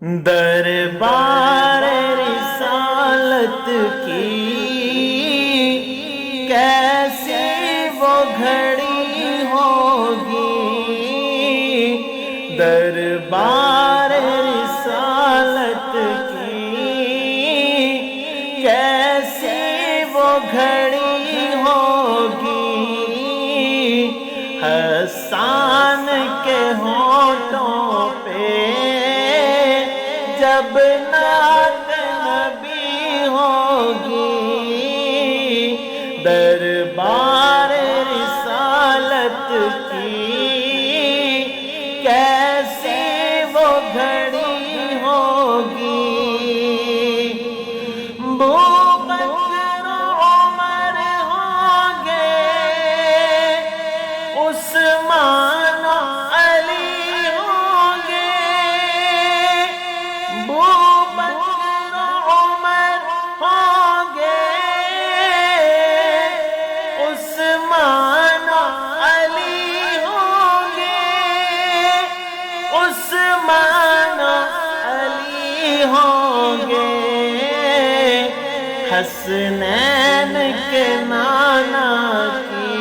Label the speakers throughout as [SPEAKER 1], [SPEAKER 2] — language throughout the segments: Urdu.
[SPEAKER 1] دربار رسالت کی کیسی وہ گھڑی ہوگی، دربار رسالت کی کیسی وہ گھڑی ہوگی، حسان کے ہونٹوں پہ جب نعت نبی ہوگی، دربار رسالت کی کیسی وہ گھڑی ہوگی، ابوبکر عمر ہوں گے، عثمان علی ہوں گے، ابوبکر عمر ہوں گے، عثمان علی ہوں گے، عثمان علی ہوں گے، حسنین کے نانا کی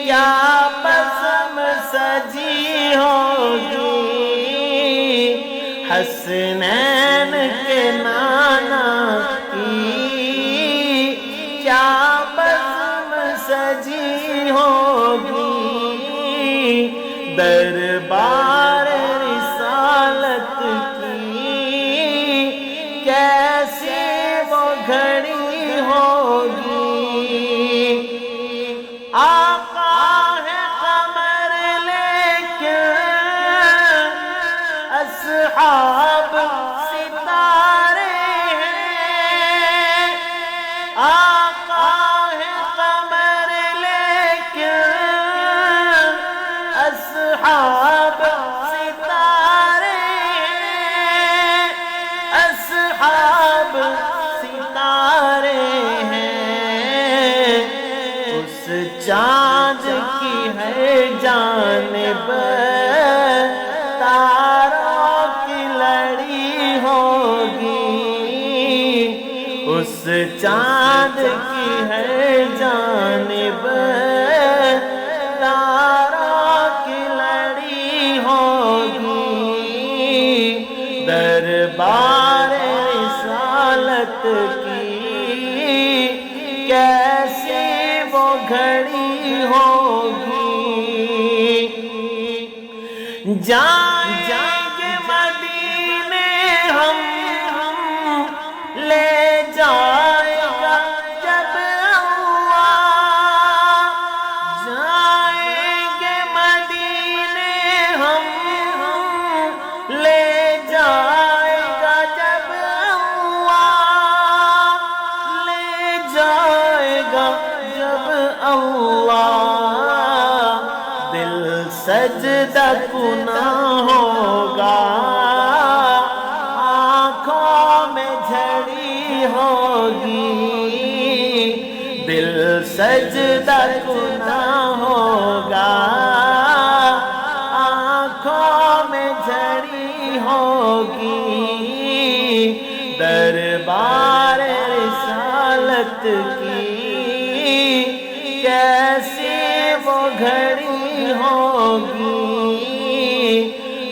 [SPEAKER 1] کیا بزم سجی ہوگی، حسنین کے نانا کی کیا بزم سجی ہوگی، دربار رسالت کی کیسی وہ گھڑی ہوگی، آقا ہے قمر لیکن اصحاب ستارے ہیں، آقا ہے قمر لیکن اصحاب ستارے ہیں، اصحاب ستارے ہیں، اس چاند کی ہے جانب تاروں کی لڑی ہوگی، اس چاند کی ہے جانب تاروں کی لڑی ہوگی، دربار رسالت کی کیسی وہ گھڑی ہوگی، جائیں گے مدینے ہم لے جائے گا جب اللہ، جائیں گے مدینے ہم لے جائے گا جب اللہ، لے جائے گا جب اللہ، دل سجدہ کنا ہوگا، آنکھوں میں جھڑی ہوگی، دل سجدہ کنا ہوگا، آنکھوں میں جھڑی ہوگی، دربار رسالت کی کیسی وہ گھڑی ہوگی،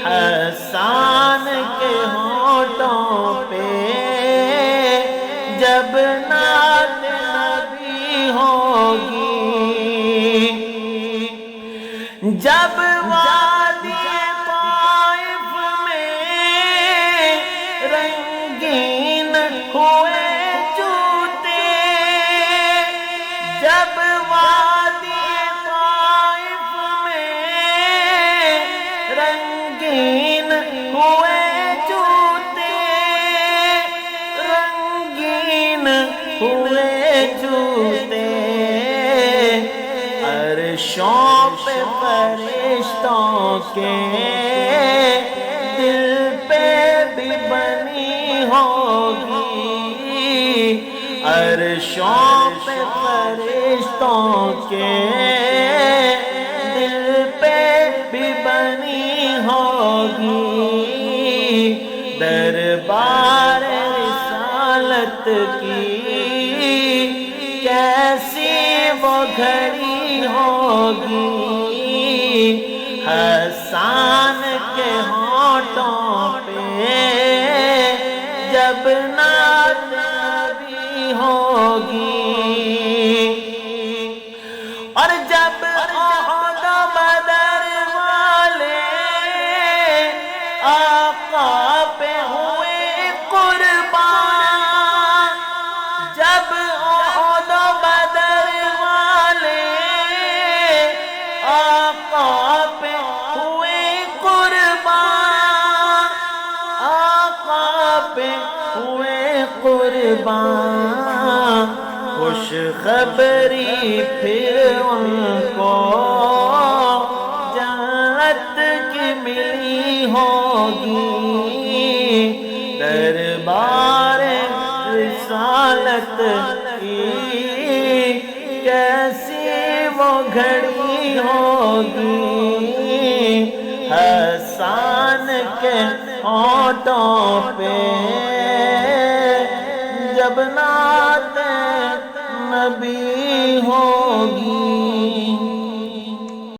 [SPEAKER 1] حسان کے ہونٹوں پہ جب نعت نبی ہوگی، جب وادی طائف میں رنگین ہوئے جوتے، جب وادی طائف میں رنگین ہوئے جوتے، رنگین ہوئے جوتے، عرشوں پہ فرشتوں کے دل پہ بھی بنی ہوگی، عرشوں پہ فرشتوں کے دل پہ بھی بنی ہوگی، کی کیسی وہ گھڑی ہوگی، حسان کے ہونٹوں پہ جب نعت نبی ہوگی، اور جب احد و بدر والے آقا پہ ہوئے قربان، جب احد و بدر والے آقا پہ ہوئے قربان، آقا پہ ہوئے قربان، خوش خبری پھر ان کو جنت کی ملی ہوگی، دربار رسالت کی کیسی وہ گھڑی ہوگی، حسان کے ہونٹوں پہ جب نعت نبی ہوگی۔